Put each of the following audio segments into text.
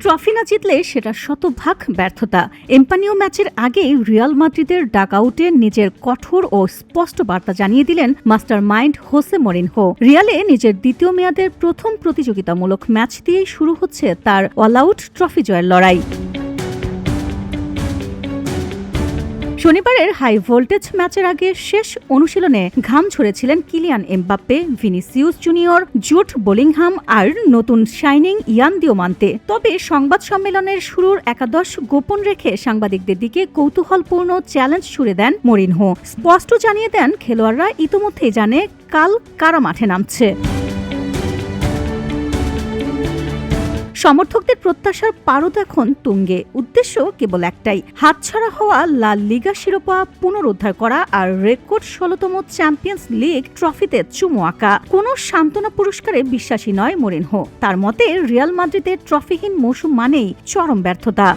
Trophy না জিতলে সেটা শতভাগ ব্যর্থতা। এমপানিও ম্যাচের আগে রিয়াল মাদ্রিদের ডাকআউটে নিজের কঠোর ও স্পষ্ট বার্তা জানিয়ে দিলেন মাস্টার মাইন্ড হোসে মরিনহো। রিয়ালে নিজের দ্বিতীয় মেয়াদের প্রথম প্রতিযোগিতামূলক ম্যাচ দিয়েই শুরু হচ্ছে তার অল আউট ট্রফি জয়ের লড়াই। শনিবারের হাই ভোল্টেজ ম্যাচের আগে শেষ অনুশীলনে ঘাম ঝরেছিলেন Kylian Mbappe, Vinicius Junior, Jude Bellingham আর নতুন শাইনিং ইয়ান দিওমান্তে। তবে সংবাদ সম্মেলনের শুরুর একাদশ গোপন রেখে সাংবাদিকদের দিকে কৌতূহলপূর্ণ চ্যালেঞ্জ ছুড়ে দেন মরিনহো। স্পষ্ট জানিয়ে দেন খেলোয়াড়রা ইতোমধ্যেই জানে কাল কারা মাঠে নামছে। সমর্থকদের প্রত্যাশার পারদ এখন তুঙ্গে। উদ্দেশ্য কেবল একটাই, হাতছাড়া হওয়া লা লিগা শিরোপা পুনরুদ্ধার করা আর রেকর্ড ১৬তম চ্যাম্পিয়ন্স লিগ ট্রফিতে চুমু আঁকা। কোনো সান্ত্বনা পুরস্কারে বিশ্বাসী নয় মরিনহো। তার মতে রিয়াল মাদ্রিদের ট্রফিহীন মৌসুম মানেই চরম ব্যর্থতা।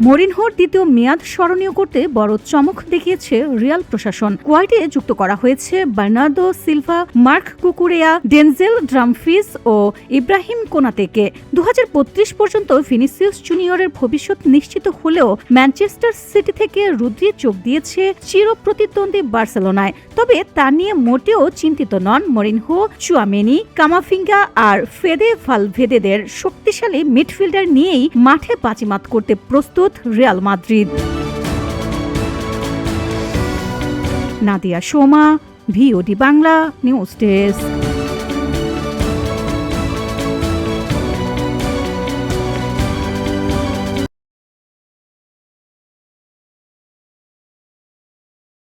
মরিনহোর দ্বিতীয় মেয়াদ স্মরণীয় করতে বড় চমক দেখিয়েছে রিয়াল প্রশাসন। কোয়ার্টে যুক্ত করা হয়েছে Bernardo Silva, Marc Cucurella, Denzel Dumfries ও ইব্রাহিম কোনাতেকে। ২০৩২ পর্যন্ত ভিনিসিয়াস জুনিয়রের ভবিষ্যৎ নিশ্চিত হলেও ম্যানচেস্টার সিটি থেকে রুদ্রি চোখ দিয়েছে চিরপ্রতিদ্বন্দ্বী বার্সেলোনায়। তবে তা নিয়ে মোটেও চিন্তিত নন মরিনহো। চুয়ামেনি, কামাভিঙ্গা আর ফেদে ভালভেদেদের শক্তিশালী মিডফিল্ডার নিয়েই মাঠে বাজিমাত করতে প্রস্তুত Real Madrid. Nadia Soma, VOD Bangla news desk.